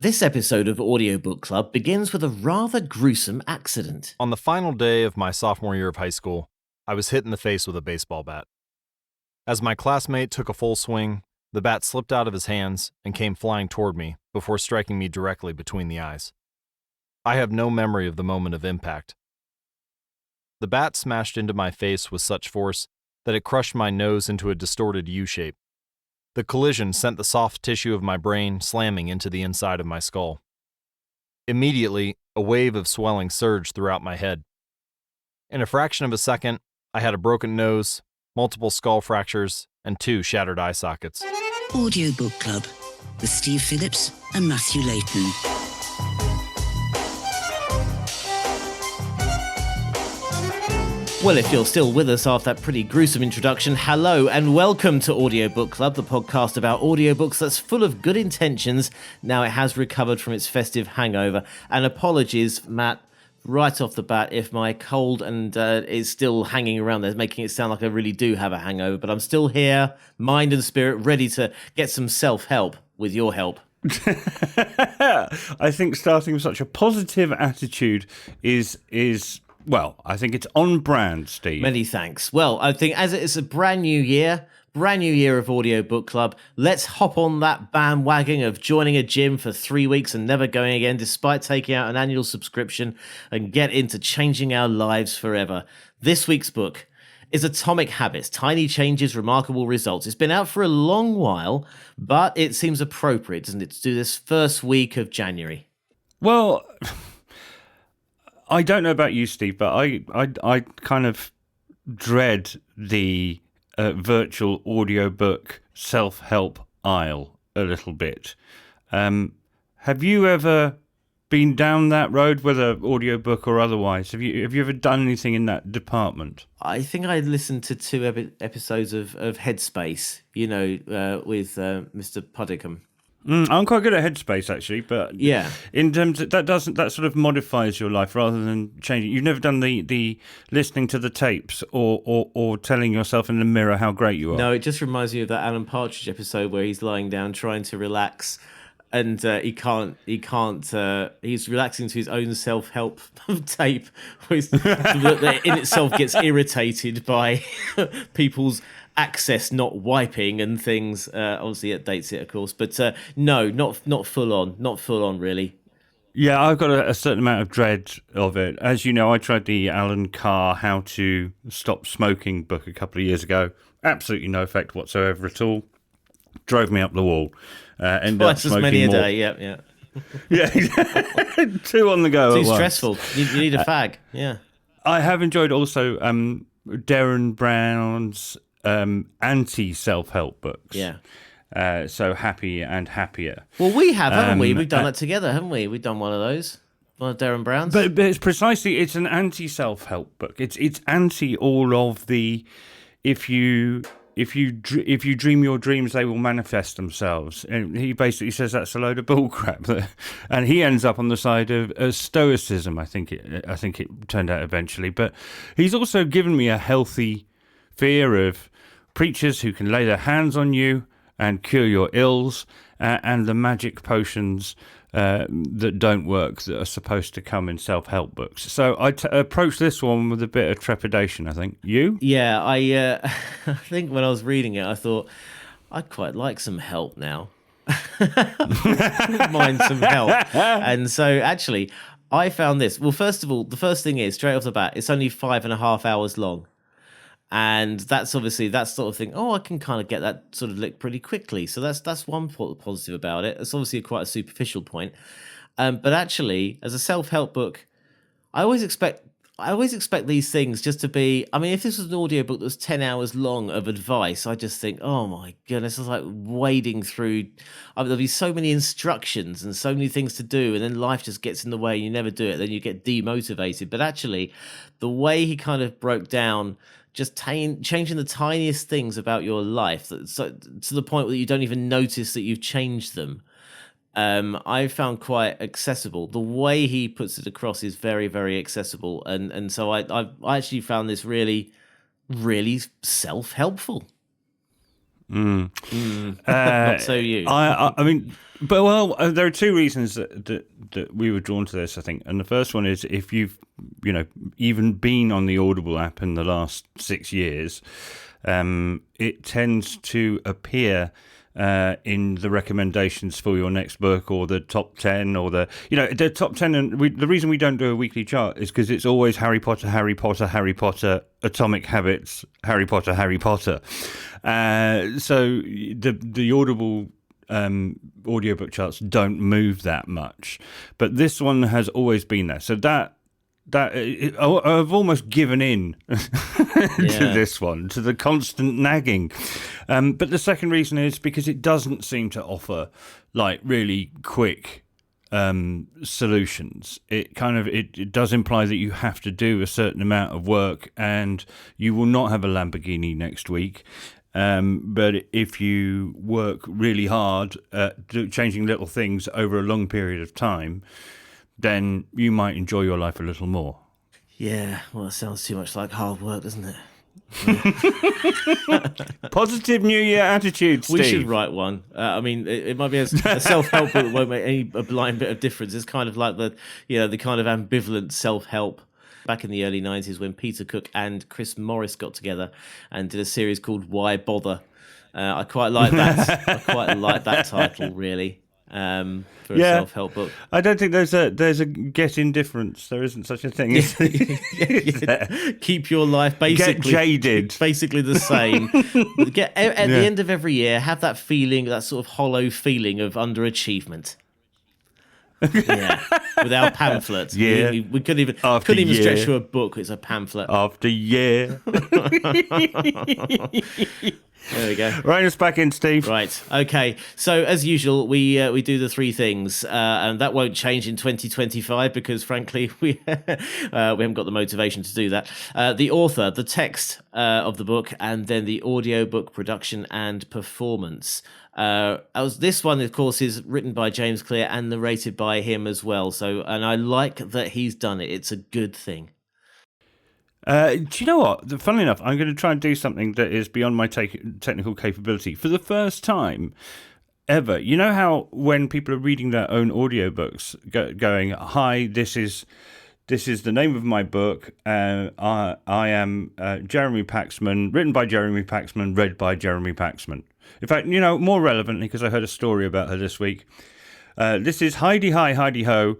This episode of Audiobook Club begins with a rather gruesome accident. On the final day of my sophomore year of high school, I was hit in the face with a baseball bat. As my classmate took a full swing, the bat slipped out of his hands and came flying toward me before striking me directly between the eyes. I have no memory of the moment of impact. The bat smashed into my face with such force that it crushed my nose into a distorted U shape. The collision sent the soft tissue of my brain slamming into the inside of my skull. Immediately, a wave of swelling surged throughout my head. In a fraction of a second, I had a broken nose, multiple skull fractures, and 2 shattered eye sockets. Audiobook Club with Steve Phillips and Matthew Layton. Well, if you're still with us after that pretty gruesome introduction, hello and welcome to Audiobook Club, the podcast about audiobooks that's full of good intentions. Now it has recovered from its festive hangover. And apologies, Matt, right off the bat, if my cold and is still hanging around there, making it sound like I really do have a hangover. But I'm still here, mind and spirit, ready to get some self-help with your help. I think starting with such a positive attitude is well, I think it's on brand, Steve. Many thanks. Well, I think as it's a brand new year of Audiobook Club, let's hop on that bandwagon of joining a gym for 3 weeks and never going again, despite taking out an annual subscription, and get into changing our lives forever. This week's book is Atomic Habits, Tiny Changes, Remarkable Results. It's been out for a long while, but it seems appropriate, doesn't it, to do this first week of January? Well, I don't know about you, Steve, but I kind of dread the virtual audiobook self-help aisle a little bit. Have you ever been down that road, whether audiobook or otherwise? Have you ever done anything in that department? I think I listened to 2 episodes of Headspace, with Mr. Puddicombe. I'm quite good at Headspace, actually, but yeah, in terms of, that sort of modifies your life rather than changing. You've never done the listening to the tapes or telling yourself in the mirror how great you are. No, it just reminds me of that Alan Partridge episode where he's lying down trying to relax, and he can't. He's relaxing to his own self-help tape, that in itself gets irritated by people's access not wiping and things. Obviously it dates it, of course, but no, not full on really. Yeah, I've got a certain amount of dread of it. As you know, I tried the Alan Carr How to Stop Smoking book a couple of years ago. Absolutely no effect whatsoever at all. Drove me up the wall. Ended up smoking as many a more. day. Yeah. Yeah, 2 on the go. Too stressful. You need a fag. Yeah. I have enjoyed also Darren Brown's anti-self-help books. Yeah. So Happy and Happier. Well, we have, haven't we? We've done that together, haven't we? We've done one of those. One of Darren Brown's. But it's an anti-self-help book. It's anti all of the if you dream your dreams, they will manifest themselves. And he basically says that's a load of bullcrap. And he ends up on the side of stoicism. I think it turned out eventually. But he's also given me a healthy fear of preachers who can lay their hands on you and cure your ills, and the magic potions that don't work that are supposed to come in self-help books. So I approached this one with a bit of trepidation, I think. You? Yeah, I think when I was reading it, I thought, I'd quite like some help now. Wouldn't mind some help. And so actually, I found this. Well, first of all, the first thing is, straight off the bat, it's only 5.5 hours long. And that's obviously that sort of thing. Oh, I can kind of get that sort of lick pretty quickly. So that's one positive about it. It's obviously quite a superficial point. But actually, as a self-help book, I always expect these things just to be. I mean, if this was an audiobook that was 10 hours long of advice, I just think, oh my goodness, it's like wading through. There'll be so many instructions and so many things to do, and then life just gets in the way. And you never do it. Then you get demotivated. But actually, the way he kind of broke down just changing the tiniest things about your life, so to the point that you don't even notice that you've changed them, I found quite accessible. The way he puts it across is very, very accessible, and so I actually found this really, really self-helpful. Not so you. I mean, but there are two reasons that we were drawn to this, I think. And the first one is if you've, even been on the Audible app in the last 6 years, it tends to appear in the recommendations for your next book, or the top 10, or the top 10. And the reason we don't do a weekly chart is because it's always Harry Potter, Harry Potter, Harry Potter, Atomic Habits, Harry Potter, Harry Potter. So the Audible audiobook charts don't move that much, but this one has always been there. So I've almost given in to this one, to the constant nagging. But the second reason is because it doesn't seem to offer like really quick solutions. It does imply that you have to do a certain amount of work, and you will not have a Lamborghini next week. But if you work really hard at changing little things over a long period of time, then you might enjoy your life a little more. Yeah, well, it sounds too much like hard work, doesn't it? Positive New Year attitude, Steve. We should write one. I mean, it might be a self-help book that won't make a blind bit of difference. It's kind of like the kind of ambivalent self-help back in the early 90s when Peter Cook and Chris Morris got together and did a series called Why Bother? I quite like that. I quite like that title, really. For a self-help book. I don't think there's a get indifference. There isn't such a thing. Keep your life basically get jaded, basically the same. Get at the end of every year, have that feeling, that sort of hollow feeling of underachievement. Yeah, with our pamphlets. Yeah, we couldn't even stretch to a book. It's a pamphlet. After year. There we go. Rein us back in, Steve. Right. Okay. So as usual, we do the three things, and that won't change in 2025 because, frankly, we haven't got the motivation to do that. The author, the text of the book, and then the audiobook production and performance. This one, of course, is written by James Clear and narrated by him as well. So, and I like that he's done it. It's a good thing. Do you know what? Funnily enough, I'm going to try and do something that is beyond my technical capability. For the first time ever, you know how when people are reading their own audiobooks, going, "Hi, this is the name of my book. I am Jeremy Paxman, written by Jeremy Paxman, read by Jeremy Paxman." In fact, more relevantly, because I heard a story about her this week. This is Heidi Hi, Heidi Ho,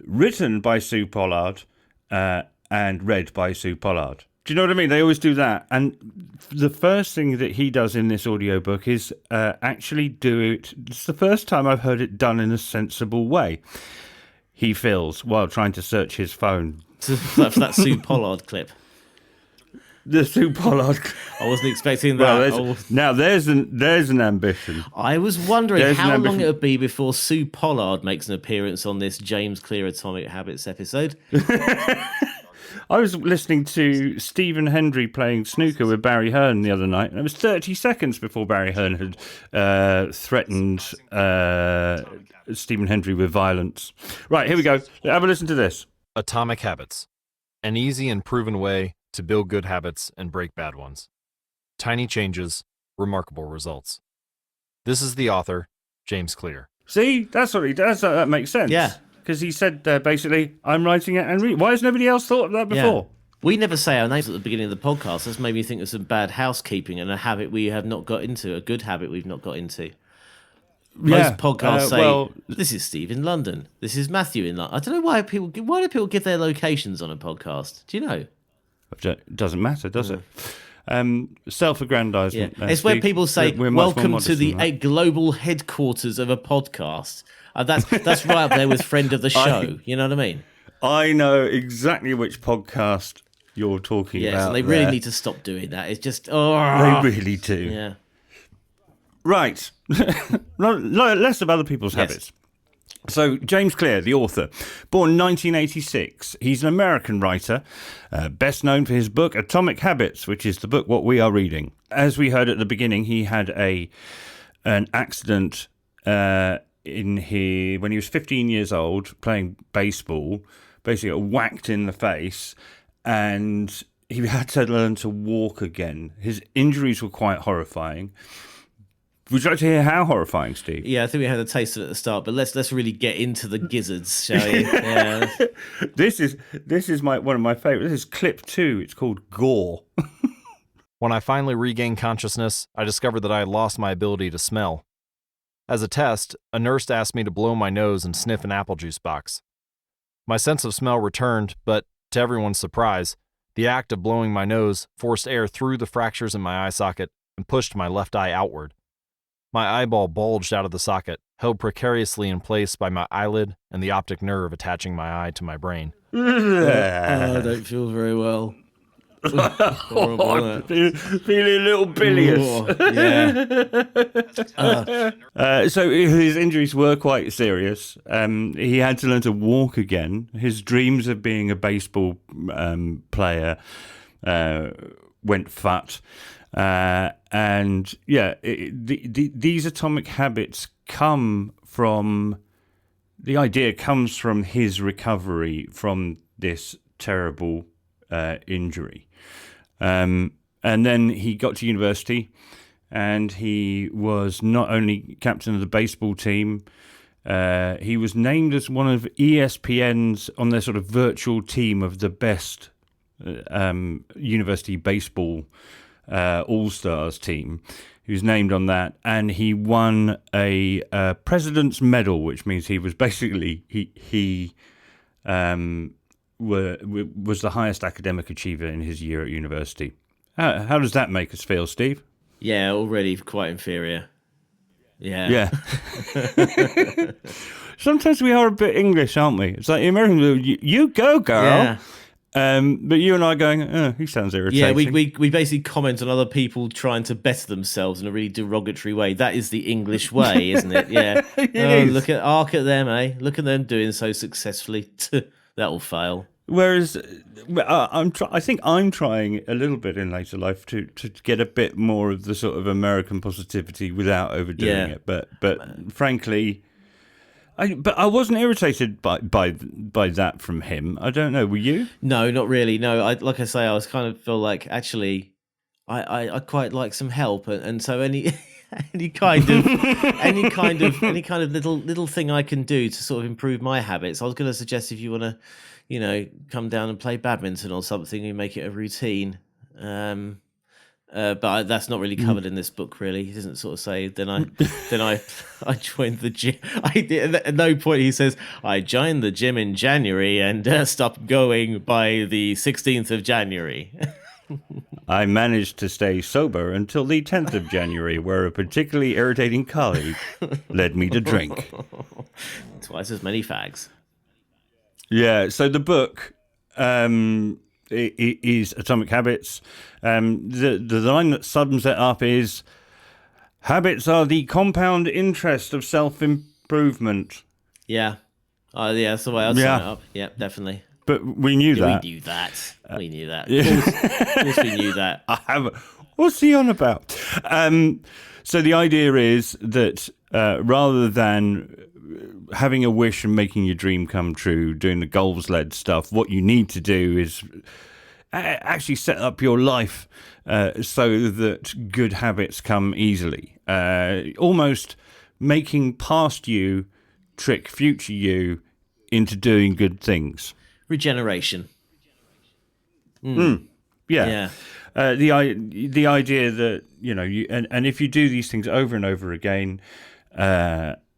written by Sue Pollard, and read by Sue Pollard. Do you know what I mean? They always do that. And the first thing that he does in this audiobook is actually do it. It's the first time I've heard it done in a sensible way. He fills while trying to search his phone. For that Sue Pollard clip. The Sue Pollard. I wasn't expecting that. Well, now there's an ambition. I was wondering how long it would be before Sue Pollard makes an appearance on this James Clear Atomic Habits episode. I was listening to Stephen Hendry playing snooker with Barry Hearn the other night, and it was 30 seconds before Barry Hearn had threatened Stephen Hendry with violence. Right, here we go. Have a listen to this. Atomic Habits. An easy and proven way to build good habits and break bad ones. Tiny changes, remarkable results. This is the author, James Clear. See, that's what he does. That makes sense. Yeah. Because he said, basically, I'm writing it and reading. Why has nobody else thought of that before? Yeah. We never say our names at the beginning of the podcast. That's made me think of some bad housekeeping and a habit we have not got into, a good habit we've not got into. Most podcasts say, this is Steve in London. This is Matthew in London. I don't know why do people give their locations on a podcast? Do you know? It doesn't matter, does it? Self-aggrandizement. Yeah. It's where people say, welcome to the global headquarters of a podcast. That's right up there with friend of the show. You know what I mean? I know exactly which podcast you're talking about. Yes, and they really need to stop doing that. It's just, They really do. Yeah. Right. Less of other people's habits. So, James Clear, the author, born 1986. He's an American writer, best known for his book Atomic Habits, which is the book what we are reading. As we heard at the beginning, he had an accident when he was 15 years old, playing baseball, basically got whacked in the face, and he had to learn to walk again. His injuries were quite horrifying. Would you like to hear how horrifying, Steve? Yeah, I think we had a taste of it at the start, but let's really get into the gizzards, shall we? Yeah. This is one of my favorites. This is clip 2. It's called Gore. When I finally regained consciousness, I discovered that I had lost my ability to smell. As a test, a nurse asked me to blow my nose and sniff an apple juice box. My sense of smell returned, but to everyone's surprise, the act of blowing my nose forced air through the fractures in my eye socket and pushed my left eye outward. My eyeball bulged out of the socket, held precariously in place by my eyelid and the optic nerve attaching my eye to my brain. I don't feel very well. Horrible, Feeling a little bilious. So his injuries were quite serious. He had to learn to walk again. His dreams of being a baseball player went fut. These atomic habits comes from his recovery from this terrible injury. And then he got to university, and he was not only captain of the baseball team, he was named as one of ESPN's, on their sort of virtual team of the best university baseball all-stars team. He was named on that, and he won a President's Medal, which means he was basically was the highest academic achiever in his year at university. How does that make us feel, Steve? Yeah, already quite inferior. Yeah. Sometimes we are a bit English, aren't we? It's like American, you go, girl. Yeah. But you and I going, he sounds irritating. Yeah, we basically comment on other people trying to better themselves in a really derogatory way. That is the English way, isn't it? Yeah. Look at them, eh? Look at them doing so successfully. That'll fail. Whereas I think I'm trying a little bit in later life to get a bit more of the sort of American positivity without overdoing it. But frankly, I wasn't irritated by that from him. I don't know. Were you? No, not really. No, I was kind of feel like actually, I quite like some help, and so any kind of little thing I can do to sort of improve my habits. I was going to suggest if you want to, come down and play badminton or something, and make it a routine. But that's not really covered in this book. Really, he doesn't sort of say. Then I joined the gym. At no point he says I joined the gym in January and stopped going by the 16th of January. I managed to stay sober until the 10th of January, where a particularly irritating colleague led me to drink. Twice as many fags. Yeah, so the book is Atomic Habits. The line that sums it up is, habits are the compound interest of self-improvement. Yeah. That's the way I'd sum it up. Yeah, definitely. But we knew that. We knew that. We knew that. Yeah. Of course we knew that. What's he on about? So the idea is that rather than having a wish and making your dream come true, doing the goals-led stuff, what you need to do is actually set up your life so that good habits come easily. Almost making past you trick future you into doing good things. Regeneration. Yeah. The idea that and if you do these things over and over again,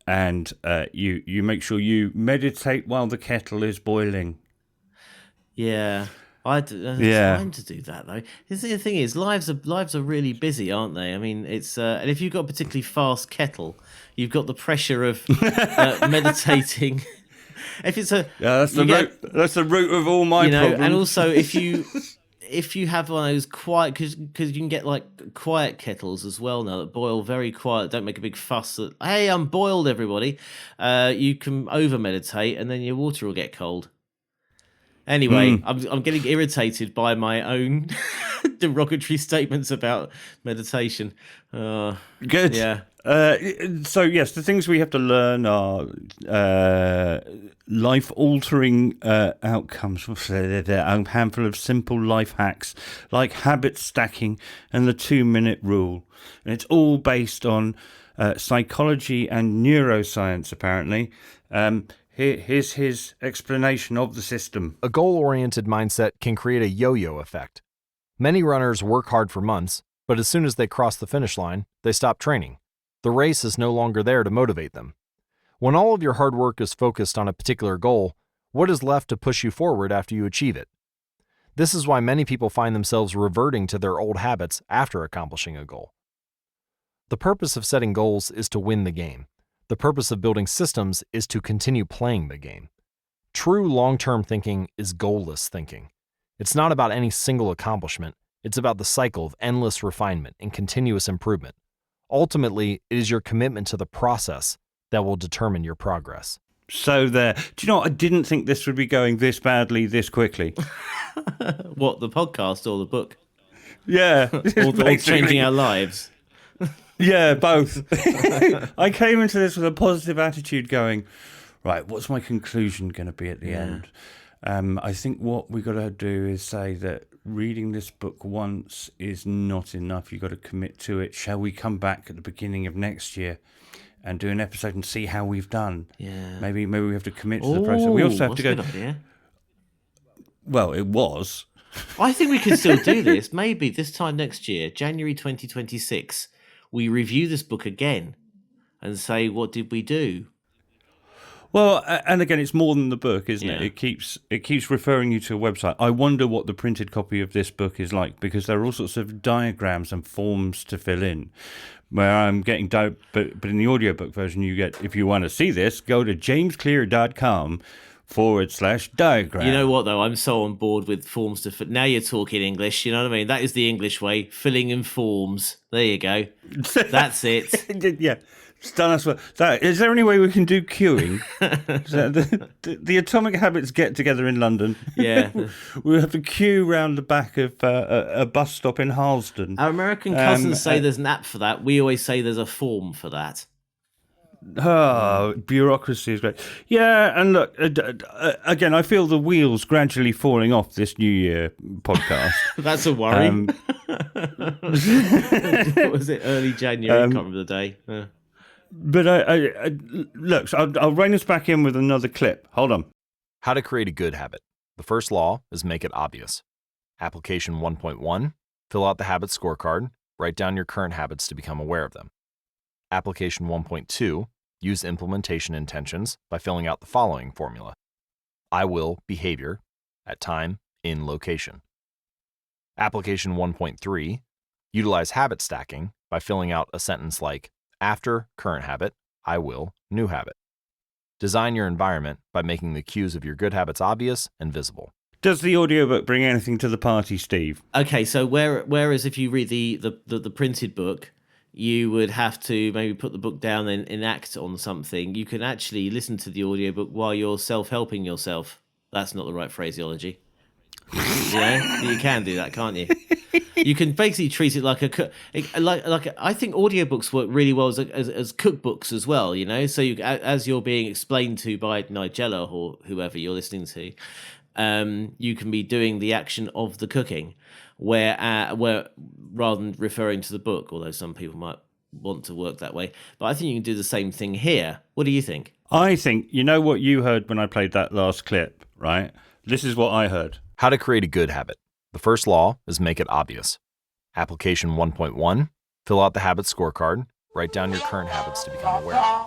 and you make sure you meditate while the kettle is boiling. Yeah. Time to do that though. The thing is, lives are really busy, aren't they? I mean, it's and if you've got a particularly fast kettle, you've got the pressure of meditating. If it's that's the root of all my problems. And also if you have one of those quiet, because you can get like quiet kettles as well now that boil very quiet, don't make a big fuss that, hey, I'm boiled, everybody. You can over meditate and then your water will get cold. Anyway, I'm getting irritated by my own derogatory statements about meditation. Good. Yeah. So yes, the things we have to learn are life-altering outcomes. A handful of simple life hacks like habit stacking and the 2-minute rule, and it's all based on psychology and neuroscience, apparently. Here's his explanation of the system. A goal-oriented mindset can create a yo-yo effect. Many runners work hard for months, but as soon as they cross the finish line, they stop training. The race is no longer there to motivate them. When all of your hard work is focused on a particular goal, what is left to push you forward after you achieve it? This is why many people find themselves reverting to their old habits after accomplishing a goal. The purpose of setting goals is to win the game. The purpose of building systems is to continue playing the game. True long-term thinking is goalless thinking. It's not about any single accomplishment. It's about the cycle of endless refinement and continuous improvement. Ultimately, it is your commitment to the process that will determine your progress. So there. Do you know what? I didn't think this would be going this badly this quickly. What, the podcast or the book? Yeah. Or changing our lives? Yeah, both. I came into this with a positive attitude going, right, what's my conclusion going to be at the end? I think what we got to do is say that reading this book once is not enough. You've got to commit to it. Shall we come back at the beginning of next year and do an episode and see how we've done? Yeah. Maybe we have to commit to the process. We also have to go. Good idea. Well, it was. I think we can still do this. Maybe this time next year, January 2026, we review this book again and say, what did we do? Well, and again, it's more than the book, isn't it? Yeah. It keeps referring you to a website. I wonder what the printed copy of this book is like, because there are all sorts of diagrams and forms to fill in. Where I'm getting but in the audiobook version, you get, if you want to see this, go to jamesclear.com/diagram. You know what, though? I'm so on board with forms to fill. Now you're talking English, you know what I mean? That is the English way, filling in forms. There you go. That's it. Yeah. Is there any way we can do queuing? The Atomic Habits get together in London. Yeah. We'll have to queue round the back of a bus stop in Harlesden. Our American cousins say there's an app for that. We always say there's a form for that. Oh, bureaucracy is great. Yeah, and look, again, I feel the wheels gradually falling off this New Year podcast. That's a worry. Was it early January? I can't remember the day. But look, so I'll rein us back in with another clip. Hold on. How to create a good habit. The first law is make it obvious. Application 1.1, fill out the habit scorecard. Write down your current habits to become aware of them. Application 1.2, use implementation intentions by filling out the following formula. I will behavior at time in location. Application 1.3, utilize habit stacking by filling out a sentence like, after current habit, I will new habit. Design your environment by making the cues of your good habits obvious and visible. Does the audiobook bring anything to the party, Steve? Okay, so whereas if you read the printed book, you would have to maybe put the book down and enact on something. You can actually listen to the audiobook while you're self-helping yourself. That's not the right phraseology. You can do that, can't you? You can basically treat it like I think audiobooks work really well as cookbooks as well, you know. So as you're being explained to by Nigella or whoever you're listening to, you can be doing the action of the cooking, where rather than referring to the book, although some people might want to work that way. But I think you can do the same thing here. What do you think? I think, you know what you heard when I played that last clip, right? This is what I heard. How to create a good habit. The first law is make it obvious. Application 1.1, fill out the habit scorecard. Write down your current habits to become aware of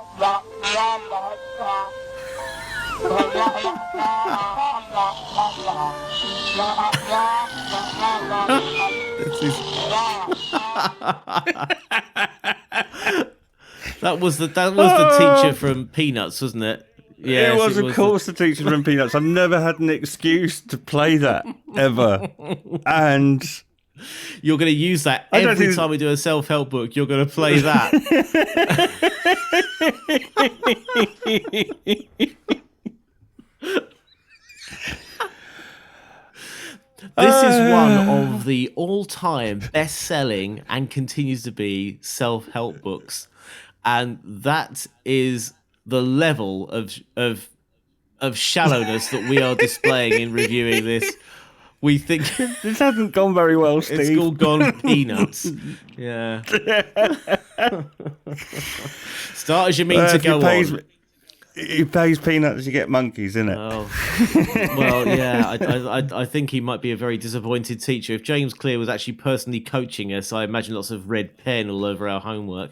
That was the teacher from Peanuts, wasn't it? Yes, it was, of course, the teacher from Peanuts. I've never had an excuse to play that, ever. And you're going to use that every time we do a self-help book. You're going to play that. This is one of the all-time best-selling and continues to be self-help books. And that is the level of shallowness that we are displaying in reviewing this. We think this hasn't gone very well, Steve. It's all gone peanuts. Yeah. Start as you mean to go on. He pays peanuts, you get monkeys, innit? Oh, well, yeah. I think he might be a very disappointed teacher. If James Clear was actually personally coaching us, I imagine lots of red pen all over our homework.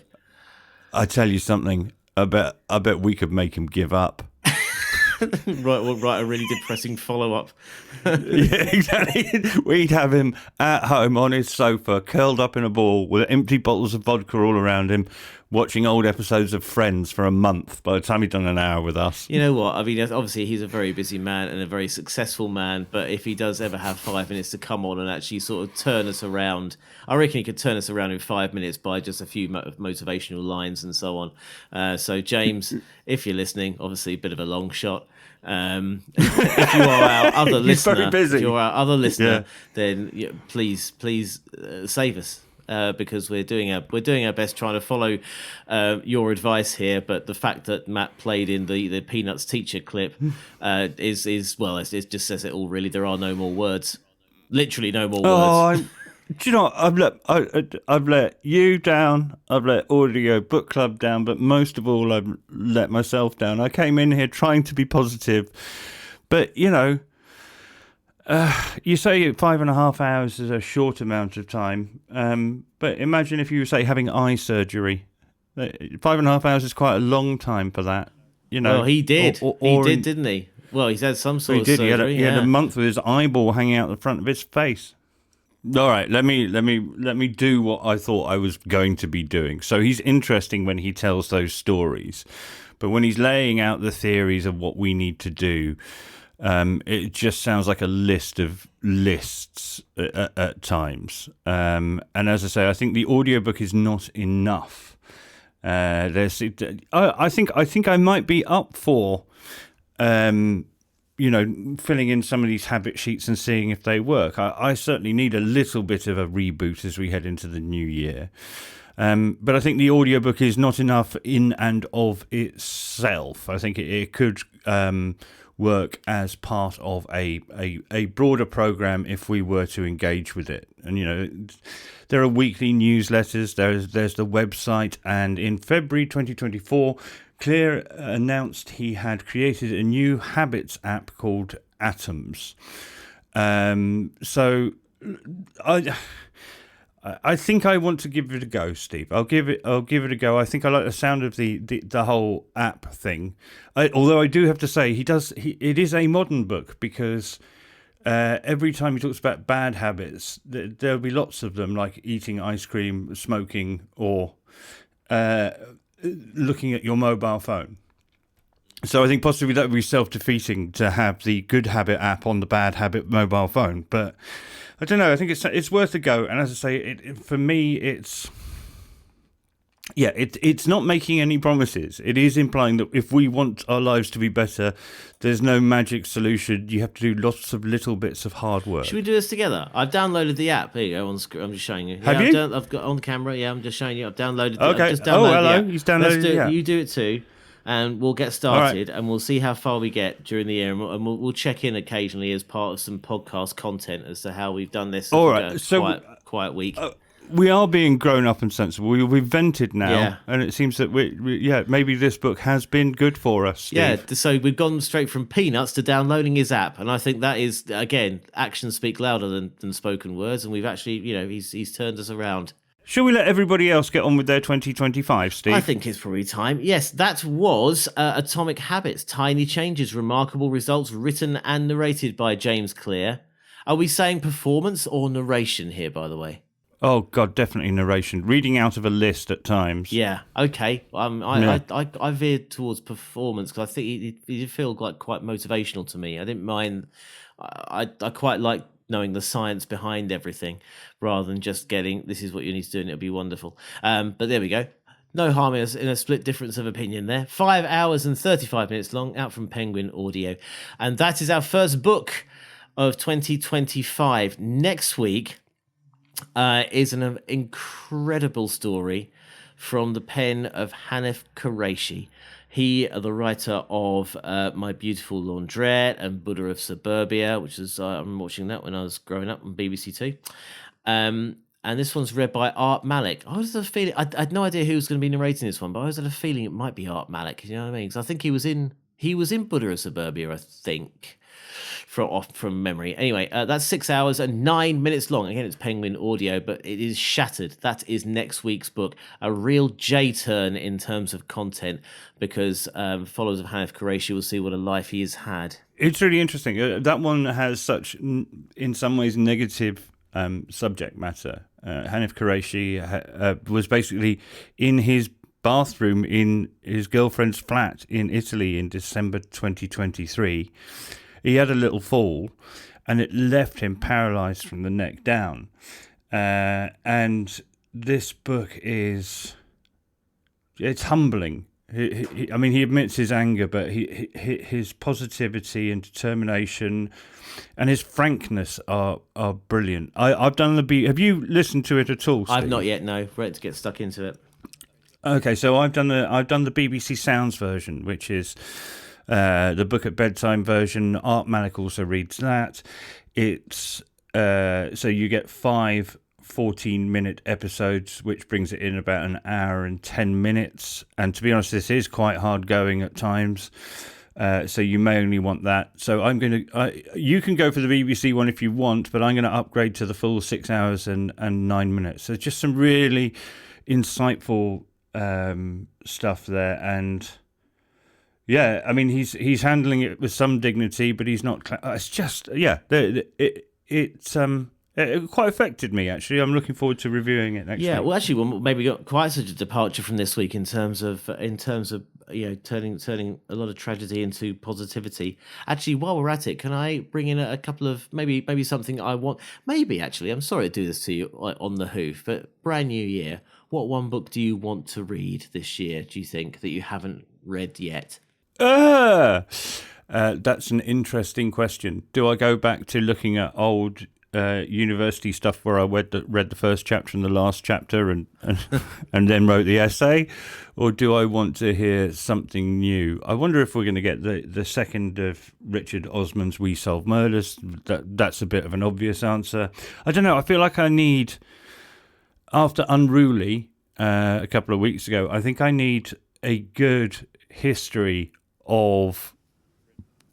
I tell you something. I bet we could make him give up. Write a really depressing follow-up. Yeah, exactly. We'd have him at home on his sofa, curled up in a ball with empty bottles of vodka all around him, watching old episodes of Friends for a month by the time he'd done an hour with us. You know what? I mean, obviously he's a very busy man and a very successful man, but if he does ever have 5 minutes to come on and actually sort of turn us around, I reckon he could turn us around in 5 minutes by just a few motivational lines and so on. So James, if you're listening, obviously a bit of a long shot. If you are our other listener, if you're our other listener, then please save us. Because we're doing our best trying to follow your advice here, but the fact that Matt played in the Peanuts teacher clip is well, it just says it all. Really, there are no more words. Literally, no more words. Do you know what? I've let you down. I've let Audiobook Club down, but most of all, I've let myself down. I came in here trying to be positive, but you know. You say 5.5 hours is a short amount of time, but imagine if you were, say, having eye surgery. 5.5 hours is quite a long time for that. You know. Well, he did. Didn't he? Well, he's had some sort of surgery. He had a month with his eyeball hanging out the front of his face. All right, let me do what I thought I was going to be doing. So he's interesting when he tells those stories, but when he's laying out the theories of what we need to do. It just sounds like a list of lists at times. And as I say, I think the audiobook is not enough. I think I might be up for, filling in some of these habit sheets and seeing if they work. I certainly need a little bit of a reboot as we head into the new year. But I think the audiobook is not enough in and of itself. I think it could work as part of a broader program if we were to engage with it. And there are weekly newsletters, there's the website, and in February 2024 Clear announced he had created a new habits app called Atoms. So I think I want to give it a go, Steve. I'll give it a go. I think I like the sound of the whole app thing. Although I do have to say, it is a modern book, because every time he talks about bad habits, there'll be lots of them, like eating ice cream, smoking, or looking at your mobile phone. So I think possibly that would be self-defeating to have the good habit app on the bad habit mobile phone, but I don't know. I think it's worth a go. And as I say, for me, it's not making any promises. It is implying that if we want our lives to be better, there's no magic solution. You have to do lots of little bits of hard work. Should we do this together? I've downloaded the app. Here you go on screen. I'm just showing you. Have you? I've got on camera. Yeah, I'm just showing you. I've downloaded. Okay. I've just downloaded hello. The app. He's downloaded. Let's do it. Yeah. You do it too. And we'll get started, and we'll see how far we get during the year, and we'll check in occasionally as part of some podcast content as to how we've done this. All right, so quiet week. We are being grown up and sensible. We've vented now, yeah. And it seems that maybe this book has been good for us, Steve. Yeah, so we've gone straight from Peanuts to downloading his app, and I think that is, again, actions speak louder than spoken words, and we've actually, he's turned us around. Shall we let everybody else get on with their 2025, Steve? I think it's probably time. Yes, that was Atomic Habits, Tiny Changes, Remarkable Results, written and narrated by James Clear. Are we saying performance or narration here, by the way? Oh, God, definitely narration. Reading out of a list at times. Yeah, okay. I veered towards performance because I think it did feel like quite motivational to me. I didn't mind. I quite like knowing the science behind everything rather than just getting, this is what you need to do and it'll be wonderful. But there we go. No harm in a split difference of opinion there. 5 hours and 35 minutes long, out from Penguin Audio. And that is our first book of 2025. Next week is an incredible story from the pen of Hanif Qureshi. He, the writer of My Beautiful Laundrette and Buddha of Suburbia, which is, I'm watching that when I was growing up on BBC Two. and this one's read by Art Malik. I was had a feeling I had no idea who was going to be narrating this one, but I was had a feeling it might be Art Malik. You know what I mean? Because I think he was in Buddha of Suburbia, I think, from memory. Anyway, that's 6 hours and 9 minutes long. Again, it's Penguin Audio, but it is Shattered. That is next week's book. A real J-turn in terms of content, because followers of Hanif Qureshi will see what a life he has had. It's really interesting. That one has such, in some ways, negative subject matter. Hanif Qureshi was basically in his bathroom in his girlfriend's flat in Italy in December 2023. He had a little fall, and it left him paralyzed from the neck down. And this book it's humbling. He admits his anger, but his positivity and determination and his frankness are brilliant. I've done have you listened to it at all, Steve? I've not yet, no. Ready to get stuck into it. Okay, so I've done the BBC Sounds version, which is the book at bedtime version. Art Malik also reads that. It's so you get 5 14-minute episodes, which brings it in about an hour and 10 minutes. And to be honest, this is quite hard going at times. So you may only want that. So I'm going to. You can go for the BBC one if you want, but I'm going to upgrade to the full 6 hours and 9 minutes. So just some really insightful stuff there, and yeah, I mean he's handling it with some dignity, but he's not. It's just it quite affected me, actually. I'm looking forward to reviewing it next week. Yeah, well, actually, maybe got quite such a departure from this week in terms of turning a lot of tragedy into positivity. Actually, while we're at it, can I bring in a couple of maybe something I want? Maybe actually, I'm sorry to do this to you on the hoof, but brand new year. What one book do you want to read this year? Do you think that you haven't read yet? That's an interesting question. Do I go back to looking at old university stuff where I read the first chapter and the last chapter and then wrote the essay, or do I want to hear something new? I wonder if we're going to get the second of Richard Osman's We Solve Murders. That's a bit of an obvious answer. I don't know. I feel like I need, after Unruly a couple of weeks ago, I think I need a good history of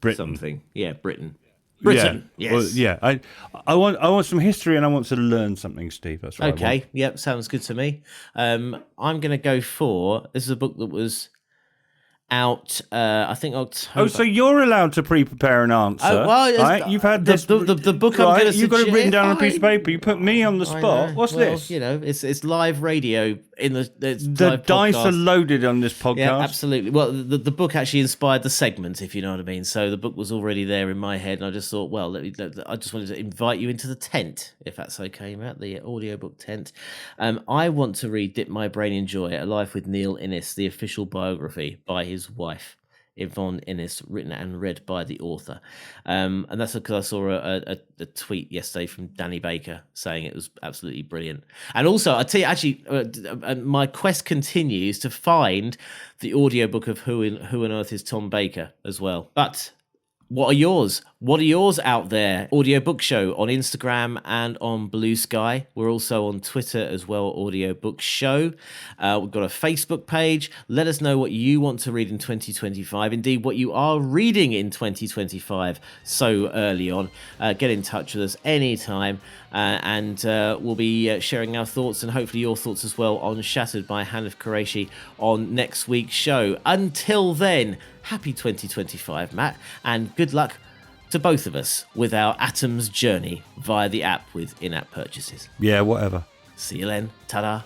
Britain. Something, yeah, Britain. Yeah. Yes. Well, yeah. I want some history, and I want to learn something, Steve. That's right. Okay. Yep. Sounds good to me. I'm going to go for, this is a book that was out, I think October. Oh, so you're allowed to pre-prepare an answer. Oh, well, right? You've had this. the book right? I'm going to You've got it written down on a piece of Fine. paper. You put me on the spot. What's this? You know, it's live radio in the The dice are loaded on this podcast. Yeah, absolutely. Well, the book actually inspired the segment, if you know what I mean. So the book was already there in my head, and I just thought, well, I just wanted to invite you into the tent, if that's okay, Matt, the audiobook tent. I want to read Dip My Brain in Joy, A Life with Neil Innes, the official biography by his wife, Yvonne Innes, written and read by the author. And that's because I saw a tweet yesterday from Danny Baker saying it was absolutely brilliant. And also, I tell you, actually, my quest continues to find the audiobook of Who on Earth is Tom Baker as well. But what are yours? What are yours out there? Audiobook Show on Instagram and on Blue Sky. We're also on Twitter as well, Audiobook Show. We've got a Facebook page. Let us know what you want to read in 2025. Indeed, what you are reading in 2025 so early on. Get in touch with us anytime. And we'll be sharing our thoughts and hopefully your thoughts as well on Shattered by Hanif Qureshi on next week's show. Until then, happy 2025, Matt, and good luck to both of us with our Atoms journey via the app with in-app purchases. Yeah, whatever. See you then. Ta-da.